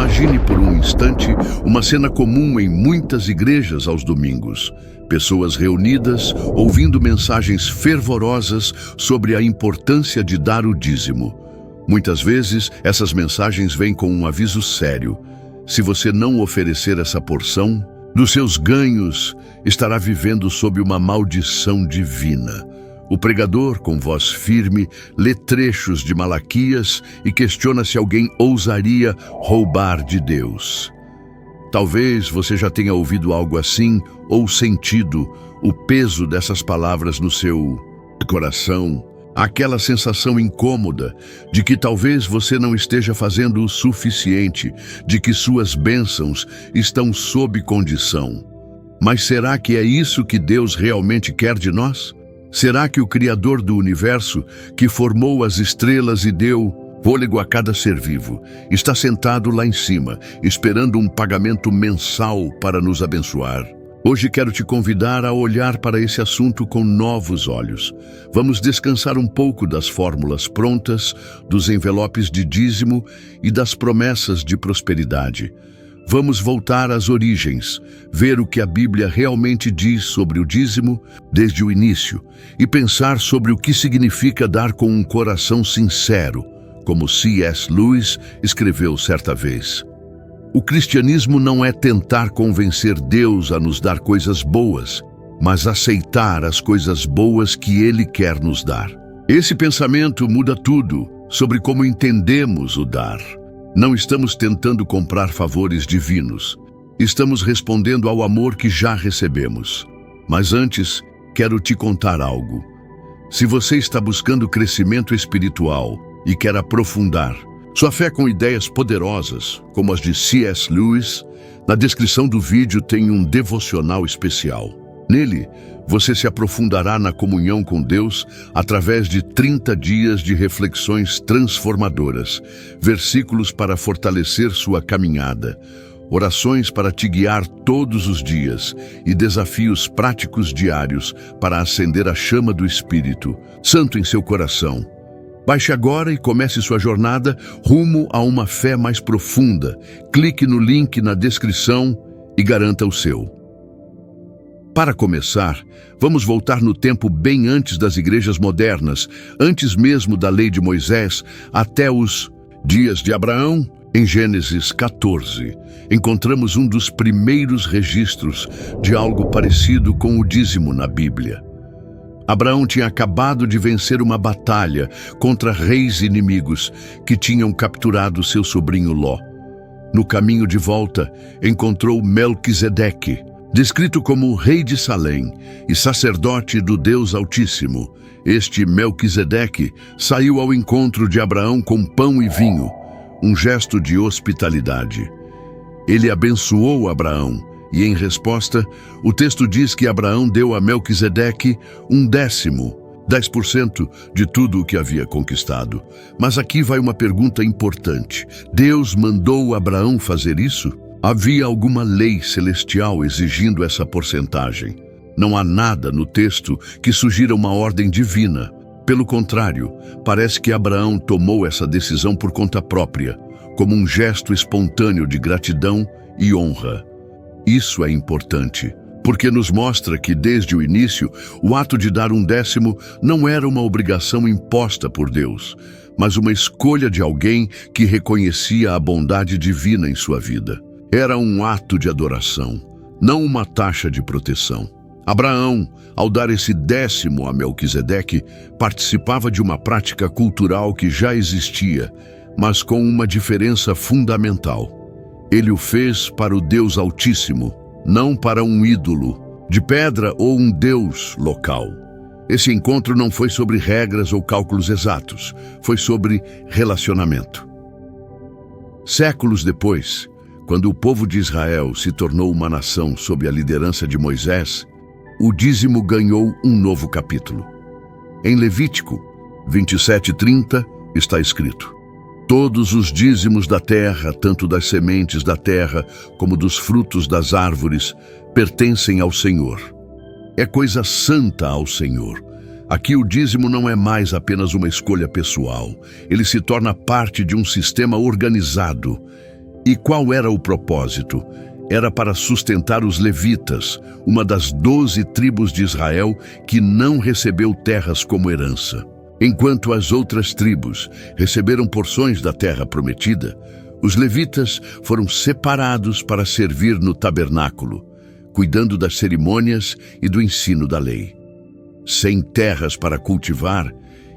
Imagine por um instante uma cena comum em muitas igrejas aos domingos. Pessoas reunidas, ouvindo mensagens fervorosas sobre a importância de dar o dízimo. Muitas vezes, essas mensagens vêm com um aviso sério. Se você não oferecer essa porção dos seus ganhos, estará vivendo sob uma maldição divina. O pregador, com voz firme, lê trechos de Malaquias e questiona se alguém ousaria roubar de Deus. Talvez você já tenha ouvido algo assim ou sentido o peso dessas palavras no seu coração. Aquela sensação incômoda de que talvez você não esteja fazendo o suficiente, de que suas bênçãos estão sob condição. Mas será que é isso que Deus realmente quer de nós? Será que o Criador do Universo, que formou as estrelas e deu fôlego a cada ser vivo, está sentado lá em cima, esperando um pagamento mensal para nos abençoar? Hoje quero te convidar a olhar para esse assunto com novos olhos. Vamos descansar um pouco das fórmulas prontas, dos envelopes de dízimo e das promessas de prosperidade. Vamos voltar às origens, ver o que a Bíblia realmente diz sobre o dízimo desde o início e pensar sobre o que significa dar com um coração sincero, como C.S. Lewis escreveu certa vez. O cristianismo não é tentar convencer Deus a nos dar coisas boas, mas aceitar as coisas boas que Ele quer nos dar. Esse pensamento muda tudo sobre como entendemos o dar. Não estamos tentando comprar favores divinos. Estamos respondendo ao amor que já recebemos. Mas antes, quero te contar algo. Se você está buscando crescimento espiritual e quer aprofundar sua fé com ideias poderosas, como as de C.S. Lewis, na descrição do vídeo tem um devocional especial. Nele, você se aprofundará na comunhão com Deus através de 30 dias de reflexões transformadoras, versículos para fortalecer sua caminhada, orações para te guiar todos os dias e desafios práticos diários para acender a chama do Espírito Santo em seu coração. Baixe agora e comece sua jornada rumo a uma fé mais profunda. Clique no link na descrição e garanta o seu. Para começar, vamos voltar no tempo bem antes das igrejas modernas, antes mesmo da lei de Moisés, até os dias de Abraão. Em Gênesis 14, encontramos um dos primeiros registros de algo parecido com o dízimo na Bíblia. Abraão tinha acabado de vencer uma batalha contra reis inimigos que tinham capturado seu sobrinho Ló. No caminho de volta, encontrou Melquisedeque, descrito como rei de Salém e sacerdote do Deus Altíssimo. Este Melquisedeque saiu ao encontro de Abraão com pão e vinho, um gesto de hospitalidade. Ele abençoou Abraão e, em resposta, o texto diz que Abraão deu a Melquisedeque 10% de tudo o que havia conquistado. Mas aqui vai uma pergunta importante. Deus mandou Abraão fazer isso? Havia alguma lei celestial exigindo essa porcentagem? Não há nada no texto que sugira uma ordem divina. Pelo contrário, parece que Abraão tomou essa decisão por conta própria, como um gesto espontâneo de gratidão e honra. Isso é importante, porque nos mostra que, desde o início, o ato de dar 10% não era uma obrigação imposta por Deus, mas uma escolha de alguém que reconhecia a bondade divina em sua vida. Era um ato de adoração, não uma taxa de proteção. Abraão, ao dar esse 10% a Melquisedeque, participava de uma prática cultural que já existia, mas com uma diferença fundamental. Ele o fez para o Deus Altíssimo, não para um ídolo de pedra ou um deus local. Esse encontro não foi sobre regras ou cálculos exatos, foi sobre relacionamento. Séculos depois, quando o povo de Israel se tornou uma nação sob a liderança de Moisés, o dízimo ganhou um novo capítulo. Em Levítico 27:30 está escrito: todos os dízimos da terra, tanto das sementes da terra como dos frutos das árvores, pertencem ao Senhor. É coisa santa ao Senhor. Aqui o dízimo não é mais apenas uma escolha pessoal. Ele se torna parte de um sistema organizado. E qual era o propósito? Era para sustentar os levitas, uma das 12 tribos de Israel que não recebeu terras como herança. Enquanto as outras tribos receberam porções da terra prometida, os levitas foram separados para servir no tabernáculo, cuidando das cerimônias e do ensino da lei. Sem terras para cultivar,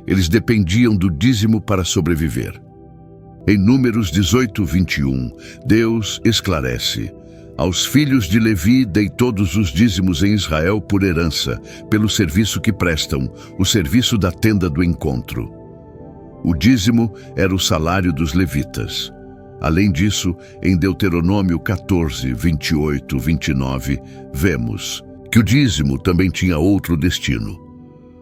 eles dependiam do dízimo para sobreviver. Em Números 18, 21, Deus esclarece: aos filhos de Levi dei todos os dízimos em Israel por herança, pelo serviço que prestam, o serviço da tenda do encontro. O dízimo era o salário dos levitas. Além disso, em Deuteronômio 14, 28, 29, vemos que o dízimo também tinha outro destino.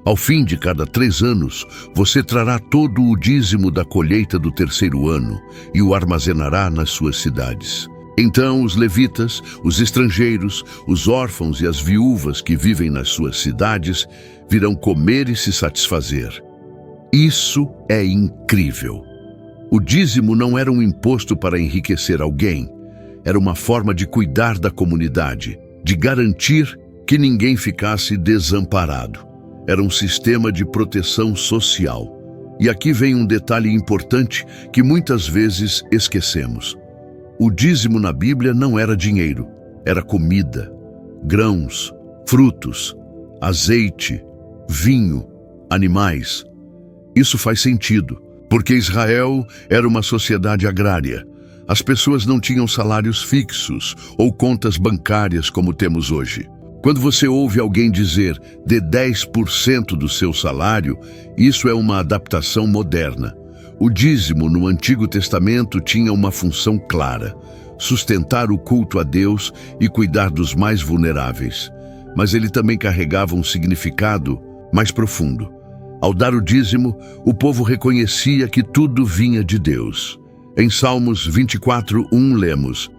Ao fim de cada 3 anos, você trará todo o dízimo da colheita do 3º ano e o armazenará nas suas cidades. Então os levitas, os estrangeiros, os órfãos e as viúvas que vivem nas suas cidades virão comer e se satisfazer. Isso é incrível. O dízimo não era um imposto para enriquecer alguém, era uma forma de cuidar da comunidade, de garantir que ninguém ficasse desamparado. Era um sistema de proteção social. E aqui vem um detalhe importante que muitas vezes esquecemos. O dízimo na Bíblia não era dinheiro, era comida, grãos, frutos, azeite, vinho, animais. Isso faz sentido, porque Israel era uma sociedade agrária. As pessoas não tinham salários fixos ou contas bancárias como temos hoje. Quando você ouve alguém dizer dê 10% do seu salário, isso é uma adaptação moderna. O dízimo no Antigo Testamento tinha uma função clara: sustentar o culto a Deus e cuidar dos mais vulneráveis. Mas ele também carregava um significado mais profundo. Ao dar o dízimo, o povo reconhecia que tudo vinha de Deus. Em Salmos 24, 1 lemos: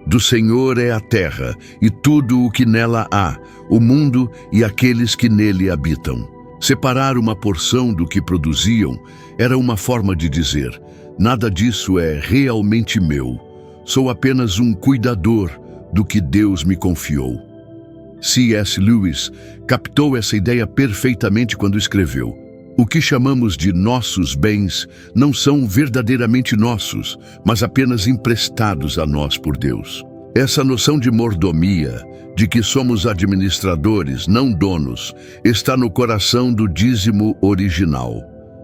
do Senhor é a terra e tudo o que nela há, o mundo e aqueles que nele habitam. Separar uma porção do que produziam era uma forma de dizer: nada disso é realmente meu. Sou apenas um cuidador do que Deus me confiou. C.S. Lewis captou essa ideia perfeitamente quando escreveu: o que chamamos de nossos bens não são verdadeiramente nossos, mas apenas emprestados a nós por Deus. Essa noção de mordomia, de que somos administradores, não donos, está no coração do dízimo original.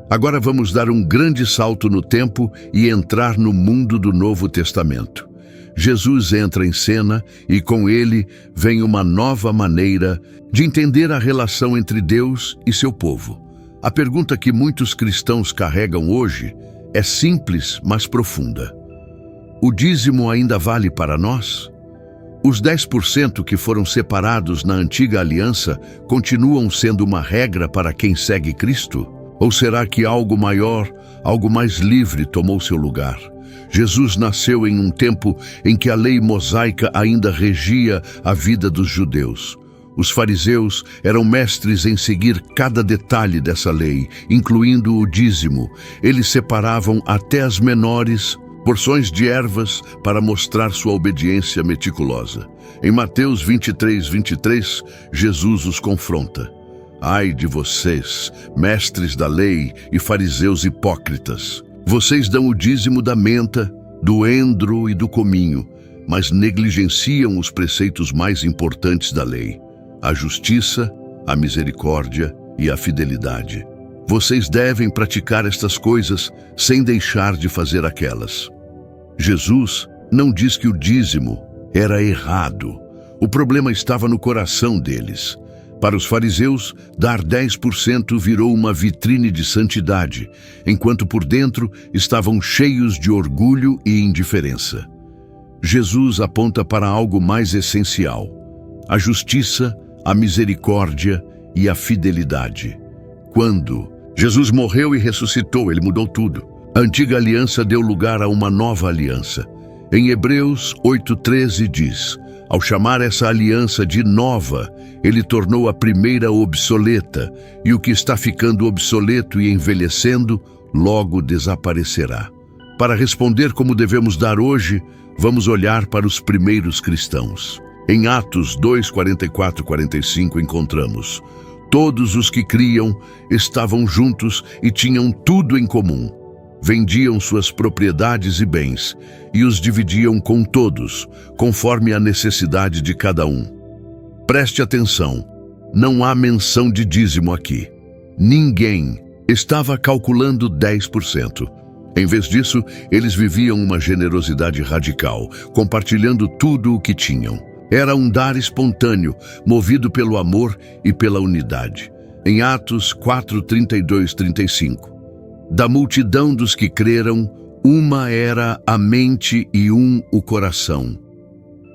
Agora vamos dar um grande salto no tempo e entrar no mundo do Novo Testamento. Jesus entra em cena e com ele vem uma nova maneira de entender a relação entre Deus e seu povo. A pergunta que muitos cristãos carregam hoje é simples, mas profunda. O dízimo ainda vale para nós? Os 10% que foram separados na antiga aliança continuam sendo uma regra para quem segue Cristo? Ou será que algo maior, algo mais livre tomou seu lugar? Jesus nasceu em um tempo em que a lei mosaica ainda regia a vida dos judeus. Os fariseus eram mestres em seguir cada detalhe dessa lei, incluindo o dízimo. Eles separavam até as menores porções de ervas para mostrar sua obediência meticulosa. Em Mateus 23, 23, Jesus os confronta: ai de vocês, mestres da lei e fariseus hipócritas! Vocês dão o dízimo da menta, do endro e do cominho, mas negligenciam os preceitos mais importantes da lei: a justiça, a misericórdia e a fidelidade. Vocês devem praticar estas coisas sem deixar de fazer aquelas. Jesus não diz que o dízimo era errado. O problema estava no coração deles. Para os fariseus, dar 10% virou uma vitrine de santidade, enquanto por dentro estavam cheios de orgulho e indiferença. Jesus aponta para algo mais essencial: a justiça, a misericórdia e a fidelidade. Quando Jesus morreu e ressuscitou, ele mudou tudo. A antiga aliança deu lugar a uma nova aliança. Em Hebreus 8:13 diz: ao chamar essa aliança de nova, ele tornou a primeira obsoleta, e o que está ficando obsoleto e envelhecendo, logo desaparecerá. Para responder como devemos dar hoje, Vamos olhar para os primeiros cristãos. Em Atos 2, 44 e 45 encontramos: todos os que criam estavam juntos e tinham tudo em comum. Vendiam suas propriedades e bens e os dividiam com todos, conforme a necessidade de cada um. Preste atenção, não há menção de dízimo aqui. Ninguém estava calculando 10%. Em vez disso, eles viviam uma generosidade radical, compartilhando tudo o que tinham. Era um dar espontâneo, movido pelo amor e pela unidade. Em Atos 4, 32, 35. Da multidão dos que creram, uma era a mente e o coração.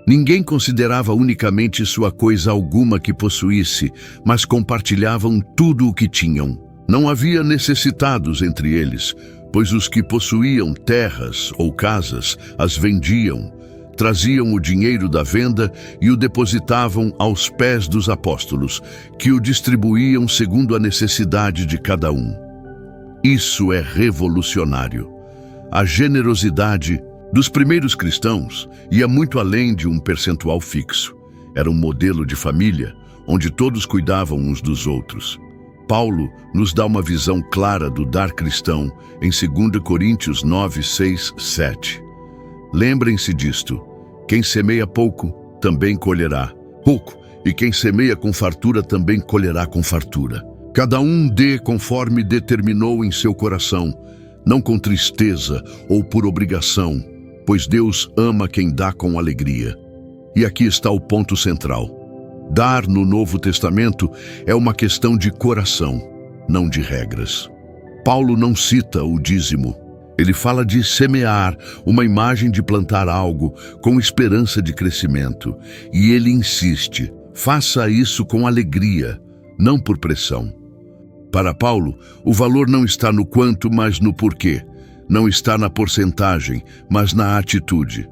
Ninguém considerava unicamente sua coisa alguma que possuísse, mas compartilhavam tudo o que tinham. Não havia necessitados entre eles, pois os que possuíam terras ou casas as vendiam, traziam o dinheiro da venda e o depositavam aos pés dos apóstolos, que o distribuíam segundo a necessidade de cada um. Isso é revolucionário. A generosidade dos primeiros cristãos ia muito além de um percentual fixo. Era um modelo de família, onde todos cuidavam uns dos outros. Paulo nos dá uma visão clara do dar cristão em 2 Coríntios 9, 6, 7. Lembrem-se disto: quem semeia pouco, também colherá pouco, e quem semeia com fartura, também colherá com fartura. Cada um dê conforme determinou em seu coração, não com tristeza ou por obrigação, pois Deus ama quem dá com alegria. E aqui está o ponto central. Dar no Novo Testamento é uma questão de coração, não de regras. Paulo não cita o dízimo. Ele fala de semear, uma imagem de plantar algo com esperança de crescimento. E ele insiste: faça isso com alegria, não por pressão. Para Paulo, o valor não está no quanto, mas no porquê. Não está na porcentagem, mas na atitude.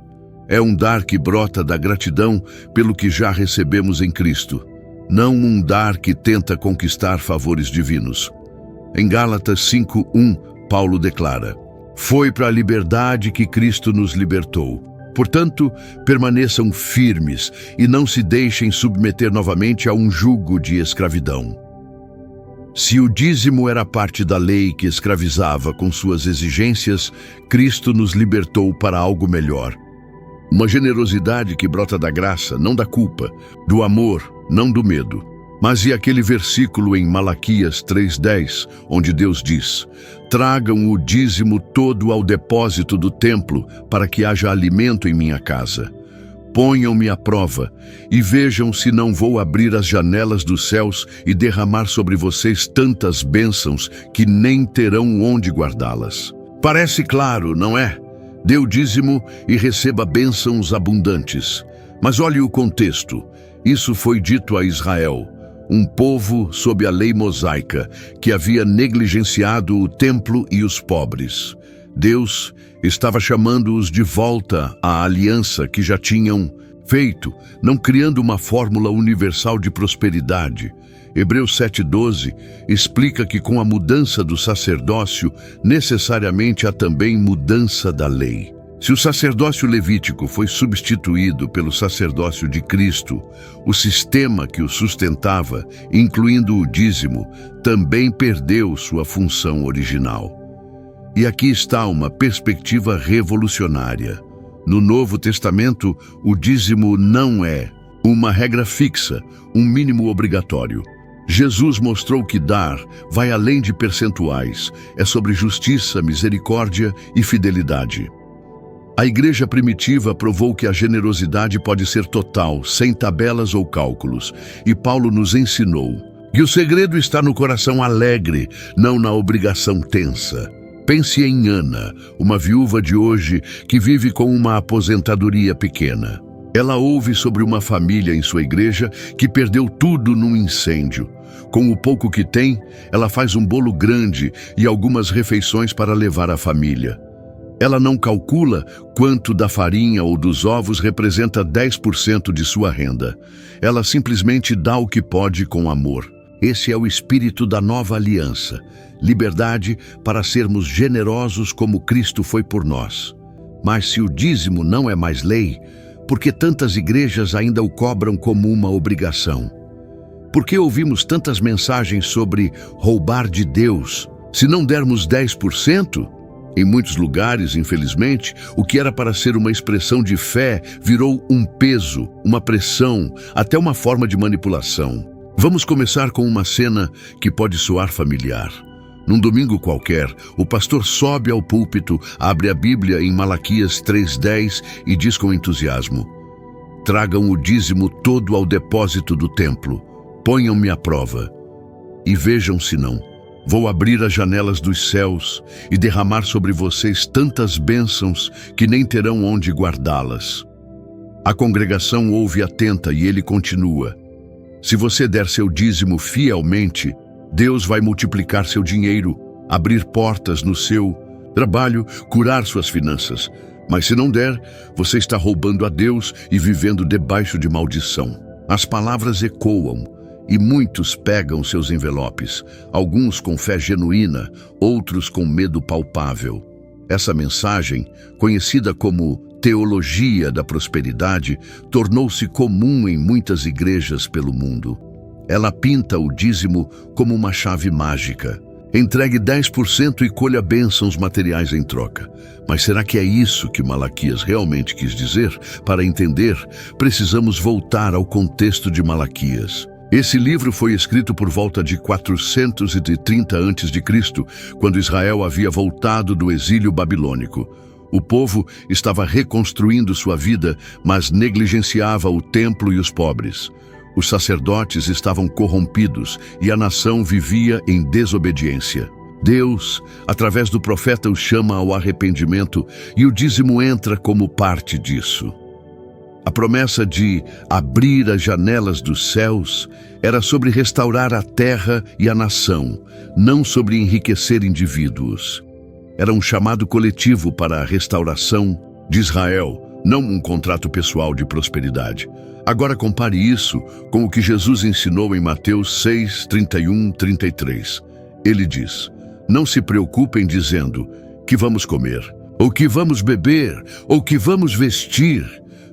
É um dar que brota da gratidão pelo que já recebemos em Cristo, não um dar que tenta conquistar favores divinos. Em Gálatas 5:1, Paulo declara: foi para a liberdade que Cristo nos libertou. Portanto, permaneçam firmes e não se deixem submeter novamente a um jugo de escravidão. Se o dízimo era parte da lei que escravizava com suas exigências, Cristo nos libertou para algo melhor. Uma generosidade que brota da graça, não da culpa, do amor, não do medo. Mas e aquele versículo em Malaquias 3:10, onde Deus diz: tragam o dízimo todo ao depósito do templo, para que haja alimento em minha casa. Ponham-me à prova e vejam se não vou abrir as janelas dos céus e derramar sobre vocês tantas bênçãos que nem terão onde guardá-las. Parece claro, não é? Dê o dízimo e receba bênçãos abundantes. Mas olhe o contexto. Isso foi dito a Israel, um povo sob a lei mosaica, que havia negligenciado o templo e os pobres. Deus estava chamando-os de volta à aliança que já tinham feito, não criando uma fórmula universal de prosperidade. Hebreus 7:12 explica que com a mudança do sacerdócio, necessariamente há também mudança da lei. Se o sacerdócio levítico foi substituído pelo sacerdócio de Cristo, o sistema que o sustentava, incluindo o dízimo, também perdeu sua função original. E aqui está uma perspectiva revolucionária. No Novo Testamento, o dízimo não é uma regra fixa, um mínimo obrigatório. Jesus mostrou que dar vai além de percentuais, é sobre justiça, misericórdia e fidelidade. A igreja primitiva provou que a generosidade pode ser total, sem tabelas ou cálculos, e Paulo nos ensinou que o segredo está no coração alegre, não na obrigação tensa. Pense em Ana, uma viúva de hoje que vive com uma aposentadoria pequena. Ela ouve sobre uma família em sua igreja que perdeu tudo num incêndio. Com o pouco que tem, ela faz um bolo grande e algumas refeições para levar à família. Ela não calcula quanto da farinha ou dos ovos representa 10% de sua renda. Ela simplesmente dá o que pode com amor. Esse é o espírito da nova aliança. Liberdade para sermos generosos como Cristo foi por nós. Mas se o dízimo não é mais lei, por que tantas igrejas ainda o cobram como uma obrigação? Por que ouvimos tantas mensagens sobre roubar de Deus? Se não dermos 10%? Em muitos lugares, infelizmente, o que era para ser uma expressão de fé virou um peso, uma pressão, até uma forma de manipulação. Vamos começar com uma cena que pode soar familiar. Num domingo qualquer, o pastor sobe ao púlpito, abre a Bíblia em Malaquias 3:10 e diz com entusiasmo: "Tragam o dízimo todo ao depósito do templo, ponham-me à prova, e vejam se não. Vou abrir as janelas dos céus e derramar sobre vocês tantas bênçãos que nem terão onde guardá-las." A congregação ouve atenta e ele continua: "Se você der seu dízimo fielmente, Deus vai multiplicar seu dinheiro, abrir portas no seu trabalho, curar suas finanças. Mas se não der, você está roubando a Deus e vivendo debaixo de maldição." As palavras ecoam e muitos pegam seus envelopes, alguns com fé genuína, outros com medo palpável. Essa mensagem, conhecida como teologia da prosperidade, tornou-se comum em muitas igrejas pelo mundo. Ela pinta o dízimo como uma chave mágica. Entregue 10% e colha bênçãos materiais em troca. Mas será que é isso que Malaquias realmente quis dizer? Para entender, precisamos voltar ao contexto de Malaquias. Esse livro foi escrito por volta de 430 a.C., quando Israel havia voltado do exílio babilônico. O povo estava reconstruindo sua vida, mas negligenciava o templo e os pobres. Os sacerdotes estavam corrompidos e a nação vivia em desobediência. Deus, através do profeta, os chama ao arrependimento e o dízimo entra como parte disso. A promessa de abrir as janelas dos céus era sobre restaurar a terra e a nação, não sobre enriquecer indivíduos. Era um chamado coletivo para a restauração de Israel, não um contrato pessoal de prosperidade. Agora compare isso com o que Jesus ensinou em Mateus 6, 31, 33. Ele diz: "Não se preocupem dizendo que vamos comer, ou que vamos beber, ou que vamos vestir,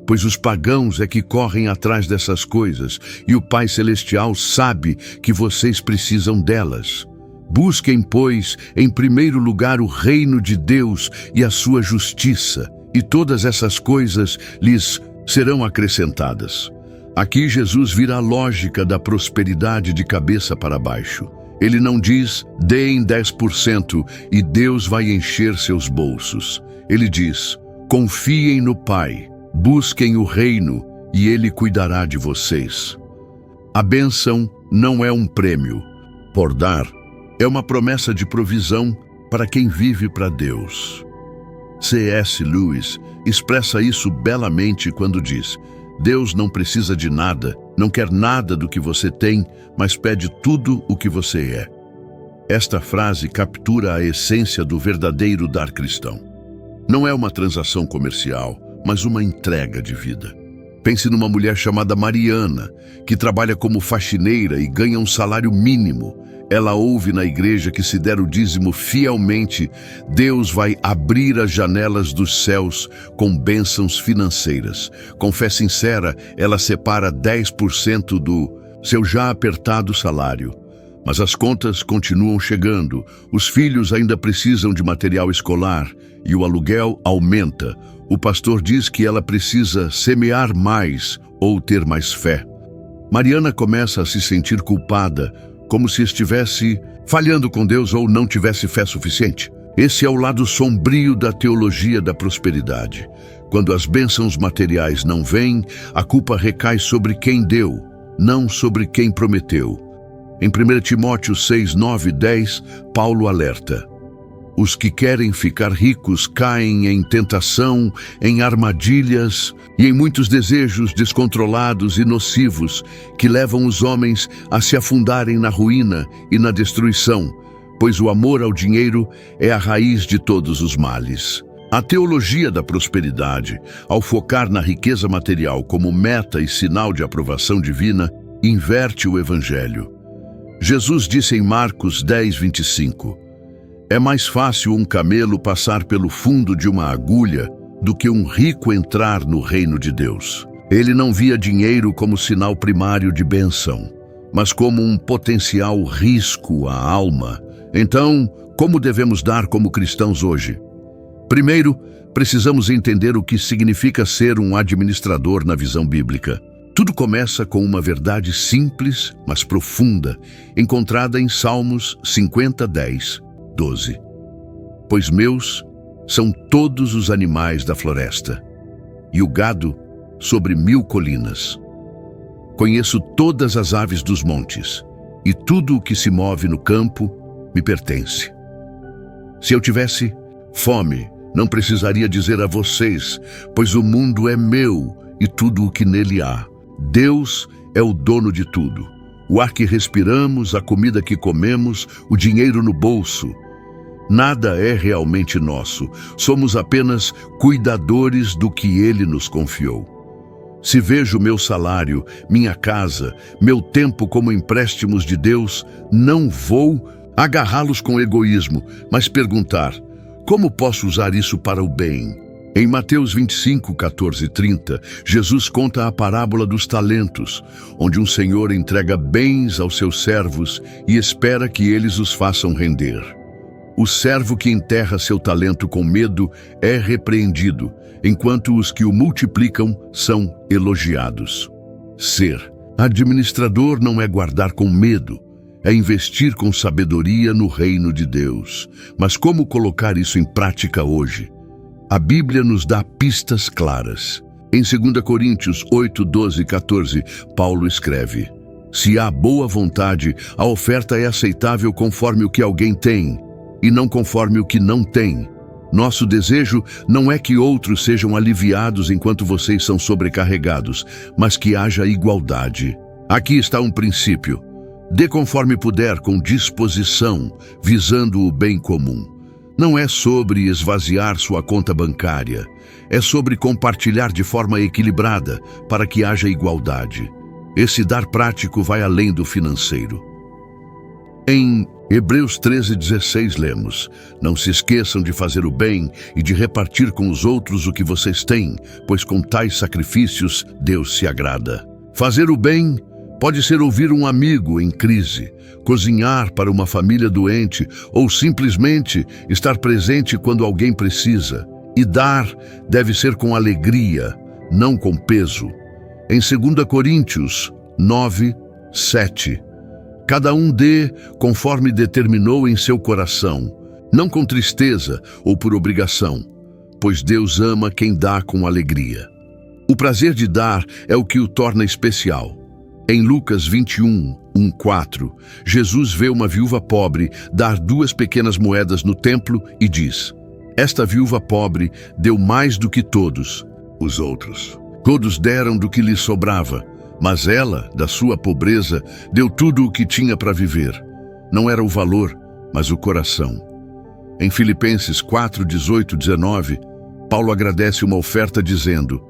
pois os pagãos é que correm atrás dessas coisas, e o Pai Celestial sabe que vocês precisam delas. Busquem, pois, em primeiro lugar o reino de Deus e a sua justiça, e todas essas coisas lhes serão acrescentadas." Aqui Jesus vira a lógica da prosperidade de cabeça para baixo. Ele não diz: "Deem 10% e Deus vai encher seus bolsos." Ele diz: "Confiem no Pai, busquem o reino e Ele cuidará de vocês." A bênção não é um prêmio. Por dar, é uma promessa de provisão para quem vive para Deus. C.S. Lewis expressa isso belamente quando diz: "Deus não precisa de nada, não quer nada do que você tem, mas pede tudo o que você é." Esta frase captura a essência do verdadeiro dar cristão. Não é uma transação comercial, mas uma entrega de vida. Pense numa mulher chamada Mariana, que trabalha como faxineira e ganha um salário mínimo. Ela ouve na igreja que se der o dízimo fielmente, Deus vai abrir as janelas dos céus com bênçãos financeiras. Com fé sincera, ela separa 10% do seu já apertado salário. Mas as contas continuam chegando, os filhos ainda precisam de material escolar e o aluguel aumenta. O pastor diz que ela precisa semear mais ou ter mais fé. Mariana começa a se sentir culpada, como se estivesse falhando com Deus ou não tivesse fé suficiente. Esse é o lado sombrio da teologia da prosperidade. Quando as bênçãos materiais não vêm, a culpa recai sobre quem deu, não sobre quem prometeu. Em 1 Timóteo 6, 9 e 10, Paulo alerta: "Os que querem ficar ricos caem em tentação, em armadilhas e em muitos desejos descontrolados e nocivos que levam os homens a se afundarem na ruína e na destruição, pois o amor ao dinheiro é a raiz de todos os males." A teologia da prosperidade, ao focar na riqueza material como meta e sinal de aprovação divina, inverte o evangelho. Jesus disse em Marcos 10, 25: "É mais fácil um camelo passar pelo fundo de uma agulha do que um rico entrar no reino de Deus. Ele não via dinheiro como sinal primário de bênção, mas como um potencial risco à alma. Então, como devemos dar como cristãos hoje? Primeiro, precisamos entender o que significa ser um administrador na visão bíblica. Tudo começa com uma verdade simples, mas profunda, encontrada em Salmos 50, 10, 12. Pois meus são todos os animais da floresta, e o gado sobre 1000 colinas. Conheço todas as aves dos montes, e tudo o que se move no campo me pertence. Se eu tivesse fome, não precisaria dizer a vocês, pois o mundo é meu e tudo o que nele há. Deus é o dono de tudo. O ar que respiramos, a comida que comemos, o dinheiro no bolso. Nada é realmente nosso. Somos apenas cuidadores do que Ele nos confiou. Se vejo meu salário, minha casa, meu tempo como empréstimos de Deus, não vou agarrá-los com egoísmo, mas perguntar: como posso usar isso para o bem? Em Mateus 25, 14 e 30, Jesus conta a parábola dos talentos, onde um senhor entrega bens aos seus servos e espera que eles os façam render. O servo que enterra seu talento com medo é repreendido, enquanto os que o multiplicam são elogiados. Ser administrador não é guardar com medo, é investir com sabedoria no reino de Deus. Mas como colocar isso em prática hoje? A Bíblia nos dá pistas claras. Em 2 Coríntios 8, 12 e 14, Paulo escreve: se há boa vontade, a oferta é aceitável conforme o que alguém tem, e não conforme o que não tem. Nosso desejo não é que outros sejam aliviados enquanto vocês são sobrecarregados, mas que haja igualdade. Aqui está um princípio: dê conforme puder, com disposição, visando o bem comum. Não é sobre esvaziar sua conta bancária, é sobre compartilhar de forma equilibrada para que haja igualdade. Esse dar prático vai além do financeiro. Em Hebreus 13:16 lemos: não se esqueçam de fazer o bem e de repartir com os outros o que vocês têm, pois com tais sacrifícios Deus se agrada. Fazer o bem pode ser ouvir um amigo em crise, cozinhar para uma família doente ou simplesmente estar presente quando alguém precisa. E dar deve ser com alegria, não com peso. Em 2 Coríntios 9, 7, cada um dê conforme determinou em seu coração, não com tristeza ou por obrigação, pois Deus ama quem dá com alegria. O prazer de dar é o que o torna especial. Em Lucas 21, 1-4, Jesus vê uma viúva pobre dar 2 pequenas moedas no templo e diz: esta viúva pobre deu mais do que todos os outros. Todos deram do que lhes sobrava, mas ela, da sua pobreza, deu tudo o que tinha para viver. Não era o valor, mas o coração. Em Filipenses 4, 18, 19, Paulo agradece uma oferta dizendo: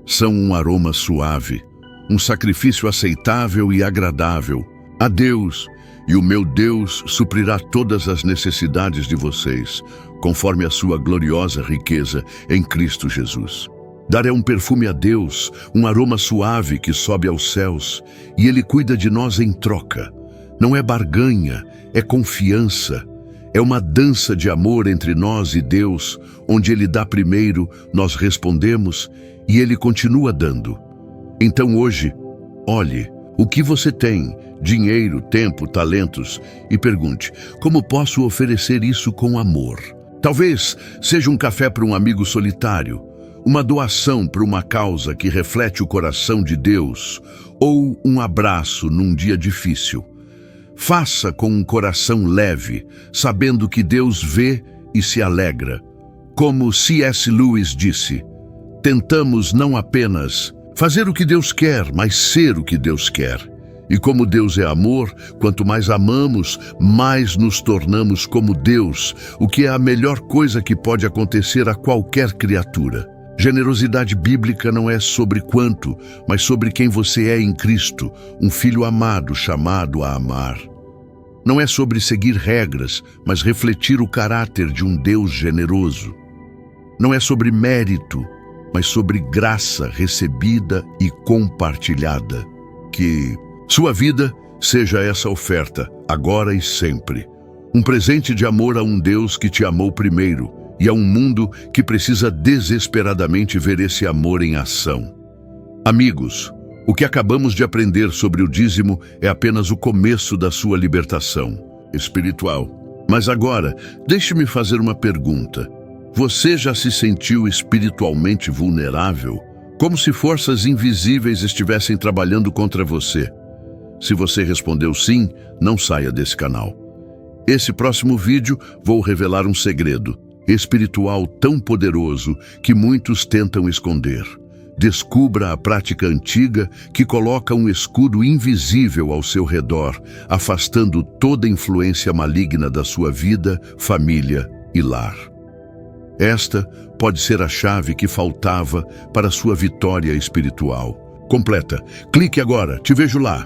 são um aroma suave, um sacrifício aceitável e agradável a Deus, e o meu Deus suprirá todas as necessidades de vocês, conforme a sua gloriosa riqueza em Cristo Jesus. Dar é um perfume a Deus, um aroma suave que sobe aos céus, e Ele cuida de nós em troca. Não é barganha, é confiança. É uma dança de amor entre nós e Deus, onde Ele dá primeiro, nós respondemos, e Ele continua dando. Então hoje, olhe o que você tem, dinheiro, tempo, talentos, e pergunte: como posso oferecer isso com amor? Talvez seja um café para um amigo solitário, uma doação para uma causa que reflete o coração de Deus, ou um abraço num dia difícil. Faça com um coração leve, sabendo que Deus vê e se alegra. Como C.S. Lewis disse: tentamos não apenas fazer o que Deus quer, mas ser o que Deus quer. E como Deus é amor, quanto mais amamos, mais nos tornamos como Deus, o que é a melhor coisa que pode acontecer a qualquer criatura. Generosidade bíblica não é sobre quanto, mas sobre quem você é em Cristo, um filho amado chamado a amar. Não é sobre seguir regras, mas refletir o caráter de um Deus generoso. não é sobre mérito, mas sobre graça recebida e compartilhada. Que sua vida seja essa oferta, agora e sempre. Um presente de amor a um Deus que te amou primeiro e a um mundo que precisa desesperadamente ver esse amor em ação. Amigos, o que acabamos de aprender sobre o dízimo é apenas o começo da sua libertação espiritual. Mas agora, deixe-me fazer uma pergunta. Você já se sentiu espiritualmente vulnerável? Como se forças invisíveis estivessem trabalhando contra você? Se você respondeu sim, não saia desse canal. Esse próximo vídeo vou revelar um segredo espiritual tão poderoso que muitos tentam esconder. Descubra a prática antiga que coloca um escudo invisível ao seu redor, afastando toda influência maligna da sua vida, família e lar. Esta pode ser a chave que faltava para sua vitória espiritual completa. Clique agora, te vejo lá.